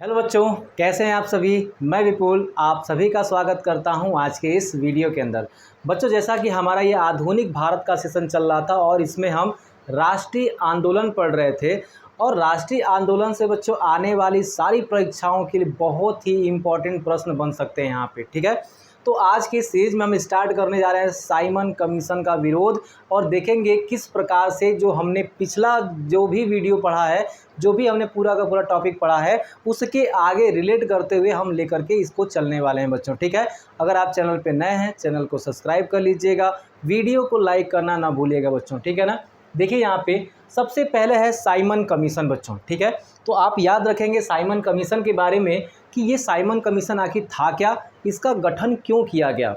Hello बच्चों, कैसे हैं आप सभी। मैं विपुल आप सभी का स्वागत करता हूं आज के इस वीडियो के अंदर। बच्चों, जैसा कि हमारा ये आधुनिक भारत का सेशन चल रहा था और इसमें हम राष्ट्रीय आंदोलन पढ़ रहे थे और राष्ट्रीय आंदोलन से बच्चों आने वाली सारी परीक्षाओं के लिए बहुत ही इम्पोर्टेंट प्रश्न बन सकते हैं यहाँ पे। ठीक है, तो आज की सीरीज में हम स्टार्ट करने जा रहे हैं साइमन कमीशन का विरोध और देखेंगे किस प्रकार से जो हमने पिछला जो भी वीडियो पढ़ा है, जो भी हमने पूरा का पूरा टॉपिक पढ़ा है, उसके आगे रिलेट करते हुए हम लेकर के इसको चलने वाले हैं बच्चों। ठीक है, अगर आप चैनल पे नए हैं चैनल को सब्सक्राइब कर लीजिएगा, वीडियो को लाइक करना ना भूलिएगा बच्चों। ठीक है ना। देखिए यहाँ पे सबसे पहले है साइमन कमीशन बच्चों। ठीक है, तो आप याद रखेंगे साइमन कमीशन के बारे में कि ये साइमन कमीशन आखिर था क्या, इसका गठन क्यों किया गया।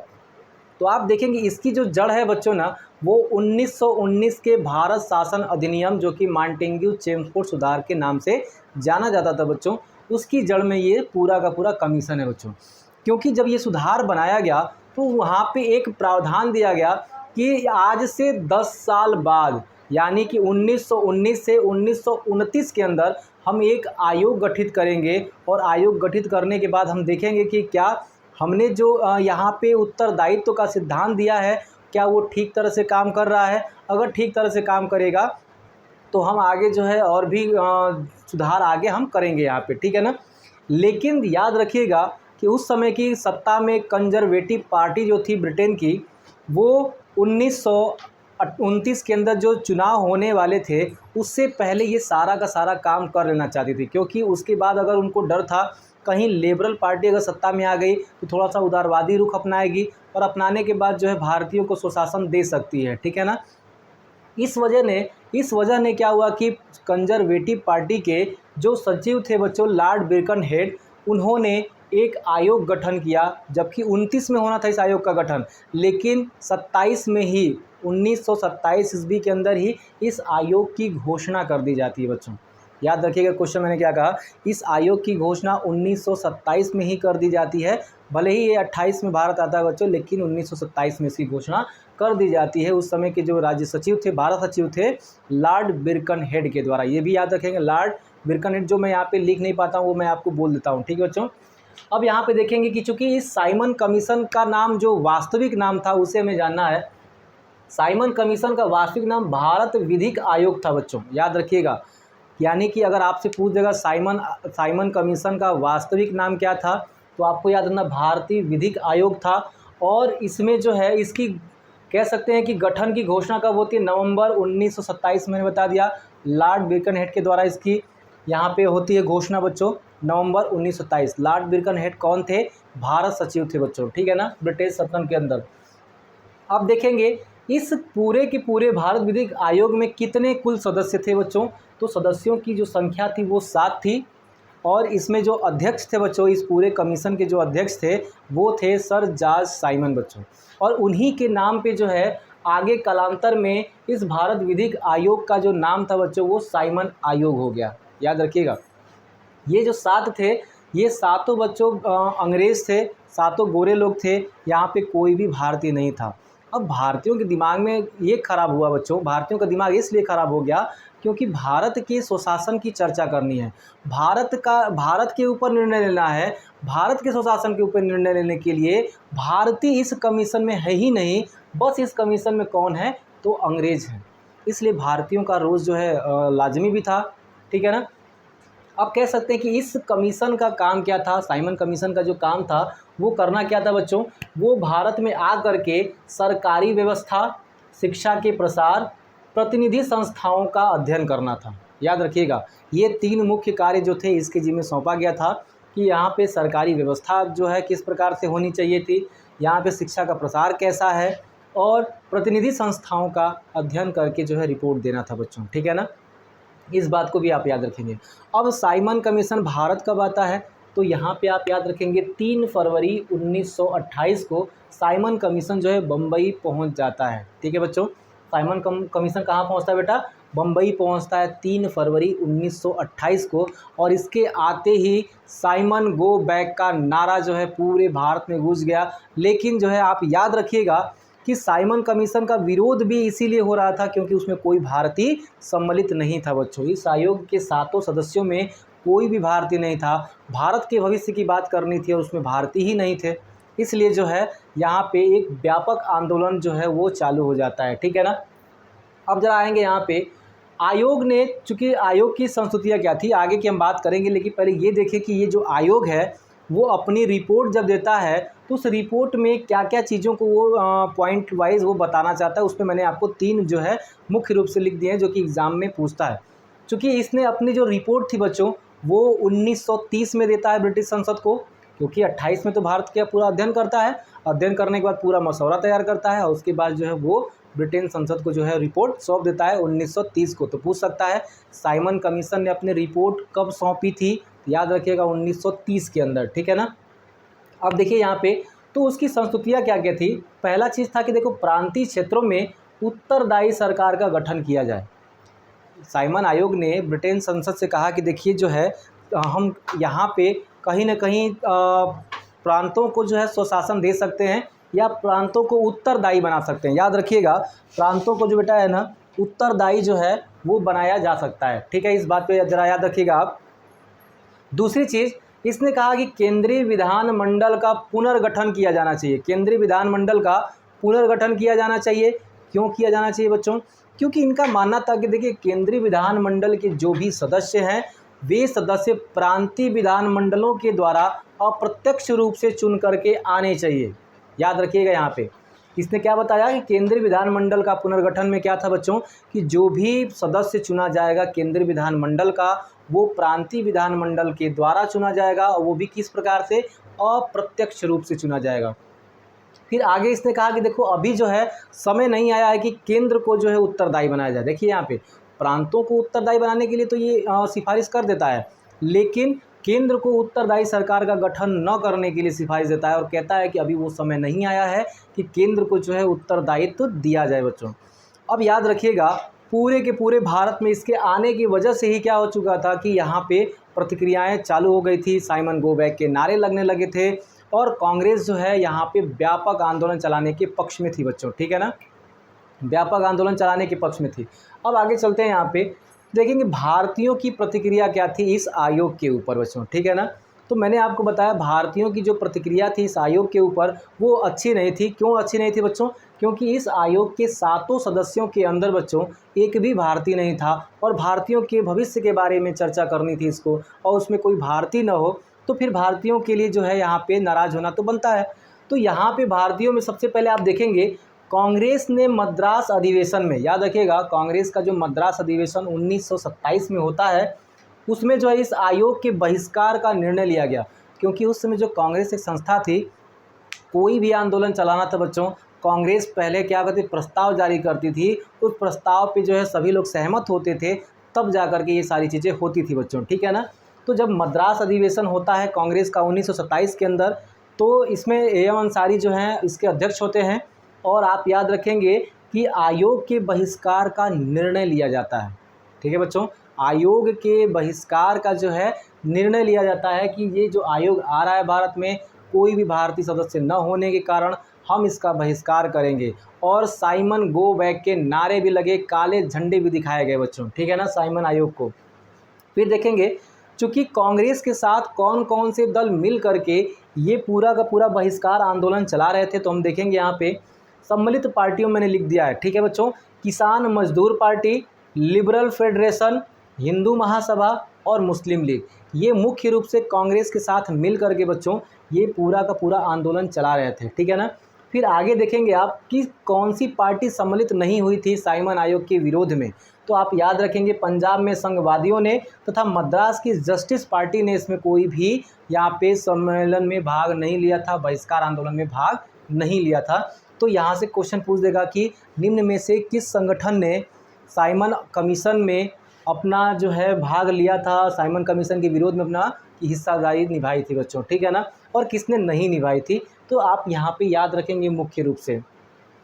तो आप देखेंगे इसकी जो जड़ है बच्चों ना, वो 1919 के भारत शासन अधिनियम जो कि मांटेग्यू चेम्सफोर्ड सुधार के नाम से जाना जाता था बच्चों, उसकी जड़ में ये पूरा का पूरा कमीशन है बच्चों। क्योंकि जब ये सुधार बनाया गया तो वहाँ पे एक प्रावधान दिया गया कि आज से 10 साल बाद यानी कि 1919 से 1929 के अंदर हम एक आयोग गठित करेंगे और आयोग गठित करने के बाद हम देखेंगे कि क्या हमने जो यहाँ पे उत्तरदायित्व का सिद्धांत दिया है क्या वो ठीक तरह से काम कर रहा है। अगर ठीक तरह से काम करेगा तो हम आगे जो है और भी सुधार आगे हम करेंगे यहाँ पे। ठीक है ना। लेकिन याद रखिएगा कि उस समय की सत्ता में कंजर्वेटिव पार्टी जो थी ब्रिटेन की, वो 1929 के अंदर जो चुनाव होने वाले थे उससे पहले ये सारा का सारा काम कर लेना चाहती थी। क्योंकि उसके बाद अगर उनको डर था कहीं लिबरल पार्टी अगर सत्ता में आ गई तो थोड़ा सा उदारवादी रुख अपनाएगी और अपनाने के बाद जो है भारतीयों को स्वशासन दे सकती है। ठीक है ना। इस वजह ने क्या हुआ कि कंजर्वेटिव पार्टी के जो सचिव थे बच्चों लॉर्ड बिरकनहेड, उन्होंने एक आयोग गठन किया। जबकि 29 में होना था इस आयोग का गठन, लेकिन 27 में ही 1927 ईस्वी के अंदर ही इस आयोग की घोषणा कर दी जाती है बच्चों। याद रखिएगा क्वेश्चन मैंने क्या कहा, इस आयोग की घोषणा 1927 में ही कर दी जाती है। भले ही ये 28 में भारत आता है बच्चों, लेकिन 1927 में इसकी घोषणा कर दी जाती है। उस समय के जो राज्य सचिव थे, भारत सचिव थे लॉर्ड बिरकनहेड के द्वारा। ये भी याद रखेंगे लॉर्ड बिरकनहेड, जो मैं यहाँ पे लिख नहीं पाता हूँ वो मैं आपको बोल देता हूँ। ठीक है बच्चों। अब यहाँ पे देखेंगे कि चूंकि इस साइमन कमीशन का नाम जो वास्तविक नाम था उसे हमें जानना है। साइमन कमीशन का वास्तविक नाम भारत विधिक आयोग था बच्चों, याद रखिएगा। यानी कि अगर आपसे पूछ देगा साइमन कमीशन का वास्तविक नाम क्या था, तो आपको याद रखना भारतीय विधिक आयोग था। और इसमें जो है इसकी कह सकते हैं कि गठन की घोषणा कब होती है, नवंबर 1927 मैंने बता दिया लॉर्ड बिरकनहेड के द्वारा इसकी यहाँ पे होती है घोषणा बच्चों, नवंबर 1927। लॉर्ड बिरकनहेड कौन थे, भारत सचिव थे बच्चों। ठीक है ना, ब्रिटिश शासन के अंदर। अब देखेंगे इस पूरे के पूरे भारत विधिक आयोग में कितने कुल सदस्य थे बच्चों, तो सदस्यों की जो संख्या थी वो 7 थी। और इसमें जो अध्यक्ष थे बच्चों, इस पूरे कमीशन के जो अध्यक्ष थे वो थे सर जॉर्ज साइमन बच्चों। और उन्हीं के नाम पे जो है आगे कालांतर में इस भारत विधिक आयोग का जो नाम था बच्चों वो साइमन आयोग हो गया। याद रखिएगा ये जो 7 थे ये सातों बच्चों अंग्रेज थे, सातों गोरे लोग थे, यहाँ पे कोई भी भारतीय नहीं था। अब भारतीयों के दिमाग में ये खराब हुआ बच्चों, भारतीयों का दिमाग इसलिए खराब हो गया क्योंकि भारत के स्वशासन की चर्चा करनी है, भारत के ऊपर निर्णय लेना है। भारत के स्वशासन के ऊपर निर्णय लेने के लिए भारतीय इस कमीशन में है ही नहीं, बस इस कमीशन में कौन है, तो अंग्रेज हैं। इसलिए भारतीयों का रोज़ जो है लाजमी भी था। ठीक है ना। अब कह सकते हैं कि इस कमीशन का काम क्या था, साइमन कमीशन का जो काम था वो करना क्या था बच्चों, वो भारत में आ करके सरकारी व्यवस्था, शिक्षा के प्रसार, प्रतिनिधि संस्थाओं का अध्ययन करना था। याद रखिएगा ये 3 मुख्य कार्य जो थे इसके जिम्मे सौंपा गया था कि यहाँ पे सरकारी व्यवस्था जो है किस प्रकार से होनी चाहिए थी, यहाँ पे शिक्षा का प्रसार कैसा है, और प्रतिनिधि संस्थाओं का अध्ययन करके जो है रिपोर्ट देना था बच्चों। ठीक है ना, इस बात को भी आप याद रखेंगे। अब साइमन कमीशन भारत कब आता है, तो यहाँ पे आप याद रखेंगे 3 फरवरी 1928 को साइमन कमीशन जो है बम्बई पहुँच जाता है। ठीक है बच्चों, साइमन कमीशन कहाँ पहुँचता है बेटा, बम्बई पहुँचता है 3 फरवरी 1928 को। और इसके आते ही साइमन गो बैक का नारा जो है पूरे भारत में गूंज गया। लेकिन जो है आप याद रखिएगा कि साइमन कमीशन का विरोध भी इसीलिए हो रहा था क्योंकि उसमें कोई भारतीय सम्मिलित नहीं था बच्चों। इस आयोग के 7 सदस्यों में कोई भी भारतीय नहीं था। भारत के भविष्य की बात करनी थी और उसमें भारतीय ही नहीं थे, इसलिए जो है यहाँ पे एक व्यापक आंदोलन जो है वो चालू हो जाता है। ठीक है ना। अब जरा आएंगे यहाँ पे आयोग ने, चूँकि आयोग की संस्तुतियाँ क्या थी आगे की हम बात करेंगे, लेकिन पहले ये देखें कि ये जो आयोग है वो अपनी रिपोर्ट जब देता है तो उस रिपोर्ट में क्या क्या चीज़ों को वो पॉइंट वाइज वो बताना चाहता है। उसमें मैंने आपको 3 जो है मुख्य रूप से लिख दिए हैं जो कि एग्ज़ाम में पूछता है। चूँकि इसने अपनी जो रिपोर्ट थी बच्चों वो 1930 में देता है ब्रिटिश संसद को, क्योंकि 28 में तो भारत का पूरा अध्ययन करता है, अध्ययन करने के बाद पूरा मसौदा तैयार करता है और उसके बाद जो है वो ब्रिटेन संसद को जो है रिपोर्ट सौंप देता है 1930 को। तो पूछ सकता है साइमन कमीशन ने अपनी रिपोर्ट कब सौंपी थी, याद रखिएगा 1930 के अंदर। ठीक है ना। अब देखिए यहाँ पे तो उसकी संस्तुतियाँ क्या क्या थी। पहला चीज़ था कि देखो प्रांतीय क्षेत्रों में उत्तरदायी सरकार का गठन किया जाए। साइमन आयोग ने ब्रिटेन संसद से कहा कि देखिए जो है हम यहाँ पे कहीं ना कहीं प्रांतों को जो है स्वशासन दे सकते हैं या प्रांतों को उत्तरदायी बना सकते हैं। याद रखिएगा प्रांतों को जो बेटा है ना उत्तरदायी जो है वो बनाया जा सकता है। ठीक है, इस बात पे ज़रा याद रखिएगा आप। दूसरी चीज़ इसने कहा कि केंद्रीय विधानमंडल का पुनर्गठन किया जाना चाहिए। केंद्रीय विधानमंडल का पुनर्गठन किया जाना चाहिए। क्यों किया जाना चाहिए बच्चों? क्योंकि इनका मानना था कि देखिए केंद्रीय विधानमंडल के जो भी सदस्य हैं वे सदस्य प्रांतीय विधानमंडलों के द्वारा अप्रत्यक्ष रूप से चुन करके आने चाहिए। याद रखिएगा यहाँ पे इसने क्या बताया कि केंद्रीय विधानमंडल का पुनर्गठन में क्या था बच्चों कि जो भी सदस्य चुना जाएगा केंद्रीय विधानमंडल का वो प्रांतीय विधानमंडल के द्वारा चुना जाएगा और वो भी किस प्रकार से, अप्रत्यक्ष रूप से चुना जाएगा। फिर आगे इसने कहा कि देखो अभी जो है समय नहीं आया है कि केंद्र को जो है उत्तरदायी बनाया जाए। देखिए यहाँ पे प्रांतों को उत्तरदायी बनाने के लिए तो ये सिफारिश कर देता है, लेकिन केंद्र को उत्तरदायी सरकार का गठन न करने के लिए सिफारिश देता है और कहता है कि अभी वो समय नहीं आया है कि केंद्र को जो है उत्तरदायित्व दिया जाए बच्चों। अब याद रखिएगा पूरे के पूरे भारत में इसके आने की वजह से ही क्या हो चुका था कि यहाँ पे प्रतिक्रियाएं चालू हो गई थी, साइमन गो बैक के नारे लगने लगे थे और कांग्रेस जो है यहाँ पे व्यापक आंदोलन चलाने के पक्ष में थी बच्चों। ठीक है ना, व्यापक आंदोलन चलाने के पक्ष में थी। अब आगे चलते हैं, यहाँ पे देखेंगे भारतीयों की प्रतिक्रिया क्या थी इस आयोग के ऊपर बच्चों। ठीक है ना, तो मैंने आपको बताया भारतीयों की जो प्रतिक्रिया थी इस आयोग के ऊपर वो अच्छी नहीं थी। क्यों अच्छी नहीं थी बच्चों? क्योंकि इस आयोग के 7 सदस्यों के अंदर बच्चों एक भी भारतीय नहीं था और भारतीयों के भविष्य के बारे में चर्चा करनी थी इसको, और उसमें कोई भारतीय न हो तो फिर भारतीयों के लिए जो है यहाँ पे नाराज़ होना तो बनता है। तो यहाँ पे भारतीयों में सबसे पहले आप देखेंगे कांग्रेस ने मद्रास अधिवेशन में, याद रखिएगा कांग्रेस का जो मद्रास अधिवेशन 1927 में होता है उसमें जो है इस आयोग के बहिष्कार का निर्णय लिया गया। क्योंकि उस समय जो कांग्रेस एक संस्था थी, कोई भी आंदोलन चलाना था बच्चों, कांग्रेस पहले क्या करती, प्रस्ताव जारी करती थी, उस प्रस्ताव पे जो है सभी लोग सहमत होते थे, तब जा कर के ये सारी चीज़ें होती थी बच्चों। ठीक है ना। तो जब मद्रास अधिवेशन होता है कांग्रेस का 1927 के अंदर, तो इसमें एएम अंसारी जो हैं इसके अध्यक्ष होते हैं और आप याद रखेंगे कि आयोग के बहिष्कार का निर्णय लिया जाता है। ठीक है बच्चों, आयोग के बहिष्कार का जो है निर्णय लिया जाता है कि ये जो आयोग आ रहा है भारत में, कोई भी भारतीय सदस्य न होने के कारण हम इसका बहिष्कार करेंगे। और साइमन गो बैक के नारे भी लगे, काले झंडे भी दिखाए गए बच्चों। ठीक है ना, साइमन आयोग को। फिर देखेंगे चूँकि कांग्रेस के साथ कौन कौन से दल मिल करके ये पूरा का पूरा बहिष्कार आंदोलन चला रहे थे, तो हम देखेंगे यहाँ पे सम्मिलित पार्टियों मैंने लिख दिया है। ठीक है बच्चों, किसान मजदूर party, liberal federation, Hindu Mahasabha और मुस्लिम लीग, ये मुख्य रूप से कांग्रेस के साथ मिल करके बच्चों ये पूरा का पूरा आंदोलन चला रहे थे। ठीक है ना। फिर आगे देखेंगे आप कि कौन सी पार्टी सम्मिलित नहीं हुई थी साइमन आयोग के विरोध में, तो आप याद रखेंगे पंजाब में संघवादियों ने तथा मद्रास की जस्टिस पार्टी ने इसमें कोई भी यहाँ पे सम्मेलन में भाग नहीं लिया था, बहिष्कार आंदोलन में भाग नहीं लिया था। तो यहाँ से क्वेश्चन पूछ देगा कि निम्न में से किस संगठन ने साइमन कमीशन में अपना जो है भाग लिया था, साइमन कमीशन के विरोध में अपना हिस्सादारी निभाई थी बच्चों। ठीक है ना, और किसने नहीं निभाई थी, तो आप यहाँ पे याद रखेंगे मुख्य रूप से।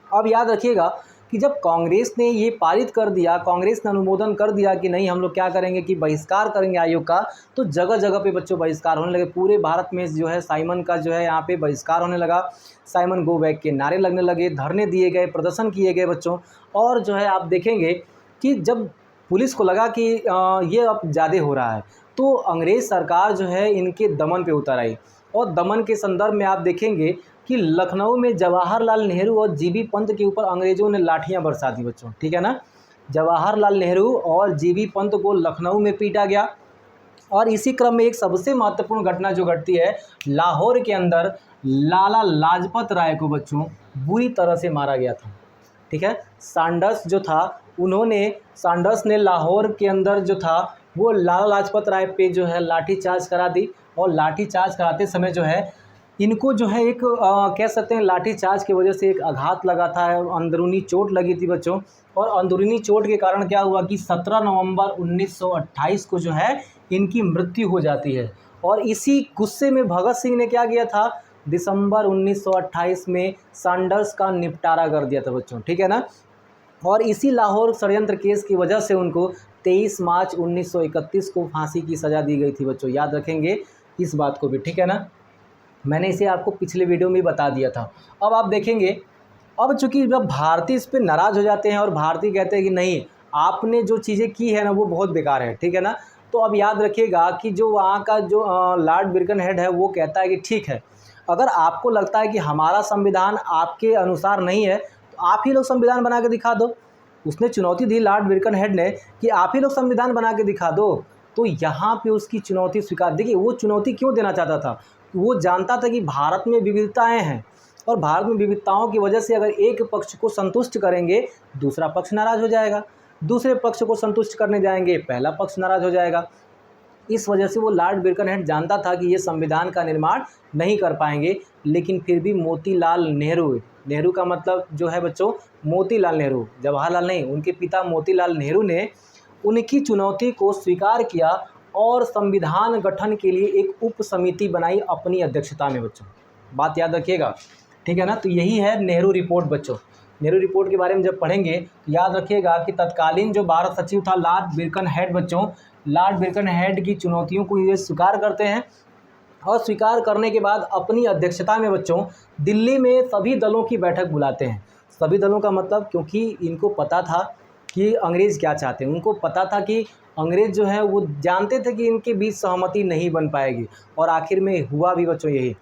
अब याद रखिएगा कि जब कांग्रेस ने ये पारित कर दिया, कांग्रेस ने अनुमोदन कर दिया कि नहीं हम लोग क्या करेंगे कि बहिष्कार करेंगे आयोग का, तो जगह जगह पे बच्चों बहिष्कार होने लगे। पूरे भारत में जो है साइमन का जो है यहाँ पे बहिष्कार होने लगा, साइमन गो बैक के नारे लगने लगे, धरने दिए गए, प्रदर्शन किए गए बच्चों। और जो है आप देखेंगे कि जब पुलिस को लगा कि ये अब ज़्यादा हो रहा है, तो अंग्रेज़ सरकार जो है इनके दमन पे उतर आई। और दमन के संदर्भ में आप देखेंगे कि लखनऊ में जवाहरलाल नेहरू और जीबी पंत के ऊपर अंग्रेज़ों ने लाठियाँ बरसा दी बच्चों, ठीक है ना। जवाहरलाल नेहरू और जीबी पंत को लखनऊ में पीटा गया। और इसी क्रम में एक सबसे महत्वपूर्ण घटना जो घटती है, लाहौर के अंदर लाला लाजपत राय को बच्चों बुरी तरह से मारा गया था, ठीक है। सांडर्स ने लाहौर के अंदर जो था वो लाला लाजपत राय पे जो है लाठीचार्ज करा दी। और लाठीचार्ज कराते समय जो है इनको जो है एक कह सकते हैं लाठीचार्ज की वजह से एक आघात लगा था, अंदरूनी चोट लगी थी बच्चों। और अंदरूनी चोट के कारण क्या हुआ कि 17 नवंबर 1928 को जो है इनकी मृत्यु हो जाती है। और इसी गुस्से में भगत सिंह ने क्या किया था, दिसंबर 1928 में सांडर्स का निपटारा कर दिया था बच्चों, ठीक है ना। और इसी लाहौर षड्यंत्र केस की वजह से उनको 23 मार्च 1931 को फांसी की सज़ा दी गई थी बच्चों, याद रखेंगे इस बात को भी, ठीक है ना। मैंने इसे आपको पिछले वीडियो में बता दिया था। अब आप देखेंगे, अब चूंकि जब भारतीय इस पर नाराज़ हो जाते हैं और भारतीय कहते हैं कि नहीं आपने जो चीज़ें की है ना वो बहुत बेकार है, ठीक है ना। तो अब याद रखिएगा कि जो वहाँ का जो लॉर्ड बिरकनहेड है वो कहता है कि ठीक है, अगर आपको लगता है कि हमारा संविधान आपके अनुसार नहीं है तो आप ही लोग संविधान बना के दिखा दो। उसने चुनौती दी लॉर्ड बिरकनहेड ने कि आप ही लोग संविधान बना के दिखा दो। तो यहाँ पे उसकी चुनौती स्वीकार, देखिए वो चुनौती क्यों देना चाहता था, वो जानता था कि भारत में विविधताएं हैं और भारत में विविधताओं की वजह से अगर एक पक्ष को संतुष्ट करेंगे दूसरा पक्ष नाराज़ हो जाएगा, दूसरे पक्ष को संतुष्ट करने जाएंगे पहला पक्ष नाराज़ हो जाएगा। इस वजह से वो लॉर्ड बिरकनहेड जानता था कि ये संविधान का निर्माण नहीं कर पाएंगे। लेकिन फिर भी मोतीलाल नेहरू, नेहरू का मतलब जो है बच्चों मोतीलाल नेहरू, जवाहरलाल नहीं, उनके पिता मोतीलाल नेहरू ने उनकी चुनौती को स्वीकार किया और संविधान गठन के लिए एक उप समिति बनाई अपनी अध्यक्षता में बच्चों, बात याद रखिएगा, ठीक है ना। तो यही है नेहरू रिपोर्ट बच्चों। नेहरू रिपोर्ट के बारे में जब पढ़ेंगे तो याद रखिएगा कि तत्कालीन जो भारत सचिव था लॉर्ड बिरकनहेड बच्चों, लॉर्ड बिरकनहेड की चुनौतियों को ये स्वीकार करते हैं और स्वीकार करने के बाद अपनी अध्यक्षता में बच्चों दिल्ली में सभी दलों की बैठक बुलाते हैं। सभी दलों का मतलब, क्योंकि इनको पता था कि अंग्रेज़ क्या चाहते हैं, उनको पता था कि अंग्रेज़ जो है वो जानते थे कि इनके बीच सहमति नहीं बन पाएगी। और आखिर में हुआ भी बच्चों यही,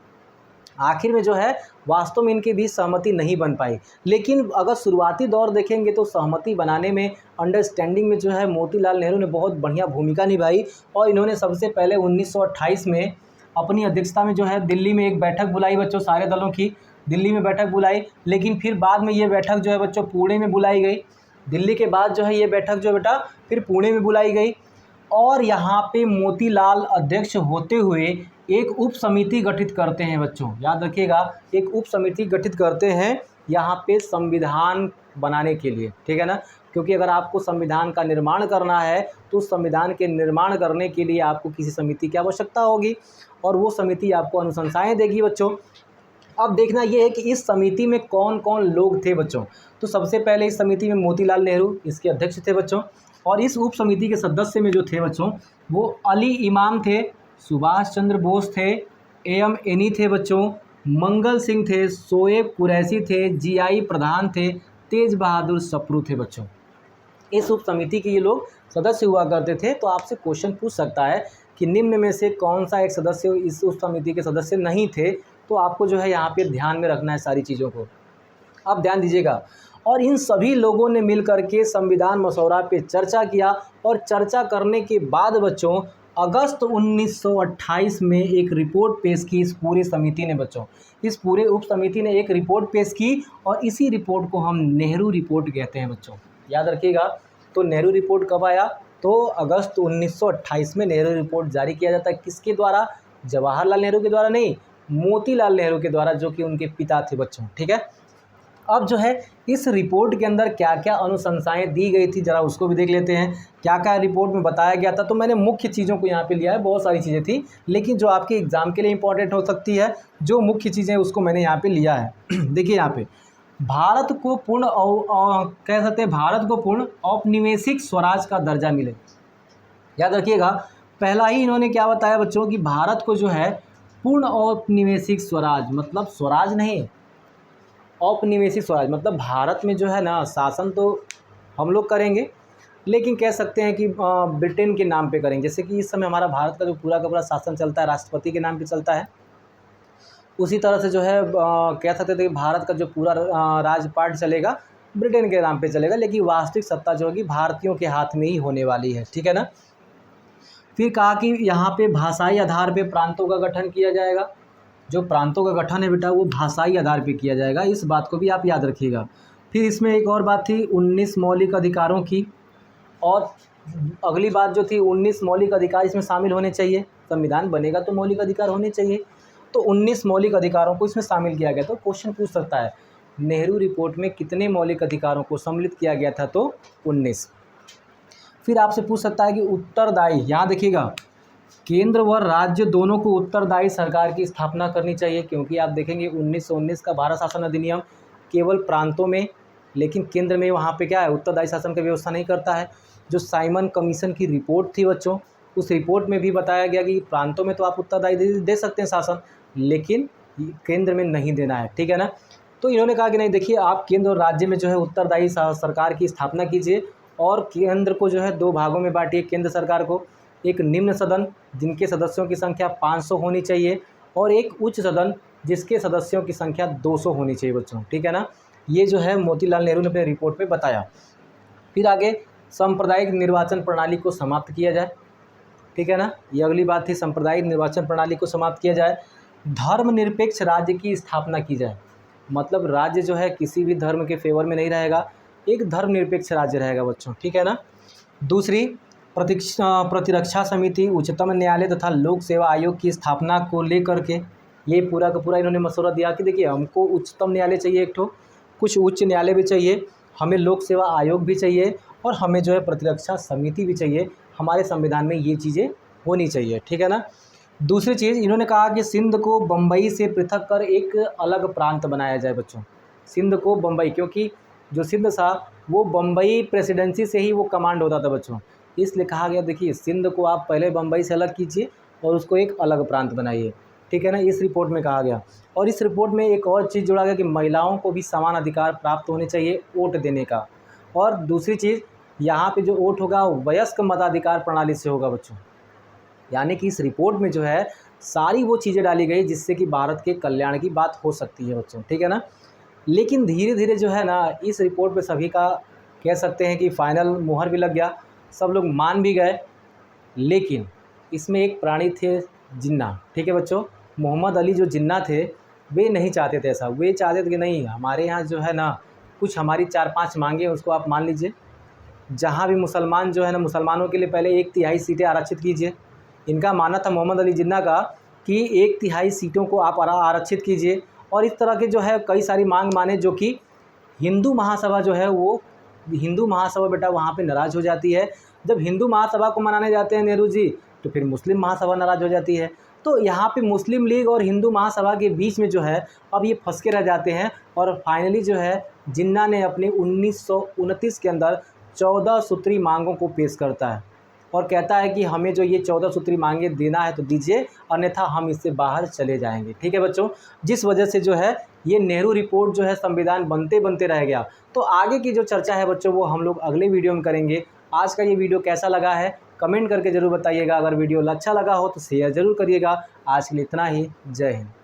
आखिर में जो है वास्तव में इनके बीच सहमति नहीं बन पाई। लेकिन अगर शुरुआती दौर देखेंगे तो सहमति बनाने में, अंडरस्टैंडिंग में जो है मोतीलाल नेहरू ने बहुत बढ़िया भूमिका निभाई। और इन्होंने सबसे पहले 1928 में अपनी अध्यक्षता में जो है दिल्ली में एक बैठक बुलाई बच्चों, सारे दलों की दिल्ली में बैठक बुलाई। लेकिन फिर बाद में ये बैठक जो है बच्चों पुणे में बुलाई गई। दिल्ली के बाद जो है ये बैठक जो बेटा फिर पुणे में बुलाई गई। और यहाँ पे मोतीलाल अध्यक्ष होते हुए एक उप समिति गठित करते हैं बच्चों, याद रखिएगा, एक उप समिति गठित करते हैं यहाँ पे संविधान बनाने के लिए, ठीक है ना। क्योंकि अगर आपको संविधान का निर्माण करना है तो संविधान के निर्माण करने के लिए आपको किसी समिति की आवश्यकता होगी और वो समिति आपको अनुशंसाएं देगी बच्चों। अब देखना ये है कि इस समिति में कौन कौन लोग थे बच्चों। तो सबसे पहले इस समिति में मोतीलाल नेहरू इसके अध्यक्ष थे बच्चों। और इस उप समिति के सदस्य में जो थे बच्चों वो अली इमाम थे, सुभाष चंद्र बोस थे, एम एनी थे बच्चों, मंगल सिंह थे, शोएब कुरैशी थे, जीआई प्रधान थे, तेज बहादुर सप्रू थे बच्चों। इस उप समिति के ये लोग सदस्य हुआ करते थे। तो आपसे क्वेश्चन पूछ सकता है कि निम्न में से कौन सा एक सदस्य इस उप समिति के सदस्य नहीं थे। तो आपको जो है यहाँ पे ध्यान में रखना है सारी चीज़ों को, आप ध्यान दीजिएगा। और इन सभी लोगों ने मिल करके संविधान मसौदा पे चर्चा किया और चर्चा करने के बाद बच्चों अगस्त 1928 में एक रिपोर्ट पेश की इस पूरी समिति ने बच्चों, इस पूरे उप समिति ने एक रिपोर्ट पेश की और इसी रिपोर्ट को हम नेहरू रिपोर्ट कहते हैं बच्चों, याद रखिएगा। तो नेहरू रिपोर्ट कब आया, तो अगस्त 1928 में नेहरू रिपोर्ट जारी किया जाता है। किसके द्वारा, जवाहरलाल नेहरू के द्वारा नहीं, मोतीलाल नेहरू के द्वारा, जो कि उनके पिता थे बच्चों, ठीक है। अब जो है इस रिपोर्ट के अंदर क्या क्या अनुशंसाएं दी गई थी जरा उसको भी देख लेते हैं, क्या क्या रिपोर्ट में बताया गया था। तो मैंने मुख्य चीज़ों को यहाँ पे लिया है, बहुत सारी चीज़ें थी लेकिन जो आपके एग्जाम के लिए इंपॉर्टेंट हो सकती है, जो मुख्य चीज़ें उसको मैंने यहाँ पे लिया है। देखिए यहाँ पे भारत को पूर्ण कह सकते हैं भारत को पूर्ण औपनिवेशिक स्वराज का दर्जा मिले, याद रखिएगा। पहला ही इन्होंने क्या बताया बच्चों कि भारत को जो है पूर्ण औपनिवेशिक स्वराज, मतलब स्वराज नहीं, औपनिवेशिक स्वराज मतलब भारत में जो है ना शासन तो हम लोग करेंगे लेकिन कह सकते हैं कि ब्रिटेन के नाम पे करेंगे। जैसे कि इस समय हमारा भारत का जो पूरा का पूरा शासन चलता है राष्ट्रपति के नाम पे चलता है, उसी तरह से जो है कह सकते थे कि भारत का जो पूरा राजपाट चलेगा ब्रिटेन के नाम पे चलेगा, लेकिन वास्तविक सत्ता जो होगी भारतीयों के हाथ में ही होने वाली है, ठीक है ना। फिर कहा कि यहाँ पे भाषाई आधार पे प्रांतों का गठन किया जाएगा। जो प्रांतों का गठन है बेटा वो भाषाई आधार पे किया जाएगा, इस बात को भी आप याद रखिएगा। फिर इसमें एक और बात थी 19 मौलिक अधिकारों की, और अगली बात जो थी 19 मौलिक अधिकार इसमें शामिल होने चाहिए। संविधान बनेगा तो मौलिक अधिकार होने चाहिए, तो 19 मौलिक अधिकारों को इसमें शामिल किया गया। तो क्वेश्चन पूछ सकता है नेहरू रिपोर्ट में कितने मौलिक अधिकारों को सम्मिलित किया गया था, तो 19। फिर आपसे पूछ सकता है कि उत्तरदायी, यहाँ देखिएगा केंद्र व राज्य दोनों को उत्तरदायी सरकार की स्थापना करनी चाहिए, क्योंकि आप देखेंगे 1919 का भारत शासन अधिनियम केवल प्रांतों में, लेकिन केंद्र में वहाँ पे क्या है उत्तरदायी शासन की व्यवस्था नहीं करता है। जो साइमन कमीशन की रिपोर्ट थी बच्चों, उस रिपोर्ट में भी बताया गया कि प्रांतों में तो आप उत्तरदायी दे सकते हैं शासन, लेकिन केंद्र में नहीं देना है, ठीक है ना। तो इन्होंने कहा कि नहीं देखिए आप केंद्र और राज्य में जो है उत्तरदायी सरकार की स्थापना कीजिए, और केंद्र को जो है 2 भागों में बांटिए। केंद्र सरकार को एक निम्न सदन जिनके सदस्यों की संख्या 500 होनी चाहिए, और एक उच्च सदन जिसके सदस्यों की संख्या 200 होनी चाहिए बच्चों, ठीक है ना। ये जो है मोतीलाल नेहरू ने अपने रिपोर्ट में बताया। फिर आगे सांप्रदायिक निर्वाचन प्रणाली को समाप्त किया जाए, ठीक है ना। ये अगली बात थी, सांप्रदायिक निर्वाचन प्रणाली को समाप्त किया जाए। धर्मनिरपेक्ष राज्य की स्थापना की जाए, मतलब राज्य जो है किसी भी धर्म के फेवर में नहीं रहेगा, एक धर्मनिरपेक्ष राज्य रहेगा बच्चों, ठीक है ना। दूसरी प्रतिरक्षा समिति, उच्चतम न्यायालय तथा लोक सेवा आयोग की स्थापना को लेकर के ये पूरा का पूरा इन्होंने मसौदा दिया कि देखिए हमको उच्चतम न्यायालय चाहिए एक ठो, कुछ उच्च न्यायालय भी चाहिए, हमें लोक सेवा आयोग भी चाहिए, और हमें जो है प्रतिरक्षा समिति भी चाहिए। हमारे संविधान में ये चीज़ें होनी चाहिए, ठीक है ना। दूसरी चीज़ इन्होंने कहा कि सिंध को बम्बई से पृथक कर एक अलग प्रांत बनाया जाए बच्चों। सिंध को बम्बई, क्योंकि जो सिंध था वो बम्बई प्रेसिडेंसी से ही वो कमांड होता था बच्चों, इसलिए कहा गया देखिए सिंध को आप पहले बम्बई से अलग कीजिए और उसको एक अलग प्रांत बनाइए, ठीक है ना। इस रिपोर्ट में कहा गया, और इस रिपोर्ट में एक और चीज़ जोड़ा गया कि महिलाओं को भी समान अधिकार प्राप्त होने चाहिए वोट देने का। और दूसरी चीज़ यहाँ पे जो वोट होगा वयस्क मताधिकार प्रणाली से होगा बच्चों, यानी कि इस रिपोर्ट में जो है सारी वो चीज़ें डाली गई जिससे कि भारत के कल्याण की बात हो सकती है बच्चों, ठीक है ना। लेकिन धीरे धीरे जो है ना इस रिपोर्ट पे सभी का कह सकते हैं कि फाइनल मुहर भी लग गया, सब लोग मान भी गए। लेकिन इसमें एक प्राणी थे जिन्ना, ठीक है बच्चों, मोहम्मद अली जो जिन्ना थे वे नहीं चाहते थे ऐसा, वे चाहते थे कि नहीं हमारे यहाँ जो है ना कुछ हमारी 4-5 मांगे उसको आप मान लीजिए, जहाँ भी मुसलमान जो है ना मुसलमानों के लिए पहले 1/3 सीटें आरक्षित कीजिए। इनका मानना था मोहम्मद अली जिन्ना का कि 1/3 सीटों को आप आरक्षित कीजिए, और इस तरह के जो है कई सारी मांग माने, जो कि हिंदू महासभा जो है वो हिंदू महासभा बेटा वहाँ पे नाराज़ हो जाती है। जब हिंदू महासभा को मनाने जाते हैं नेहरू जी तो फिर मुस्लिम महासभा नाराज़ हो जाती है। तो यहाँ पे मुस्लिम लीग और हिंदू महासभा के बीच में जो है अब ये फंस के रह जाते हैं, और फाइनली जो है जिन्ना ने अपने 1929 के अंदर 14 सूत्री मांगों को पेश करता है और कहता है कि हमें जो ये 14 सूत्री मांगे देना है तो दीजिए, अन्यथा हम इससे बाहर चले जाएंगे, ठीक है बच्चों। जिस वजह से जो है ये नेहरू रिपोर्ट जो है संविधान बनते बनते रह गया। तो आगे की जो चर्चा है बच्चों वो हम लोग अगले वीडियो में करेंगे। आज का ये वीडियो कैसा लगा है कमेंट करके ज़रूर बताइएगा। अगर वीडियो अच्छा लगा हो तो शेयर ज़रूर करिएगा। आज के लिए इतना ही, जय हिंद।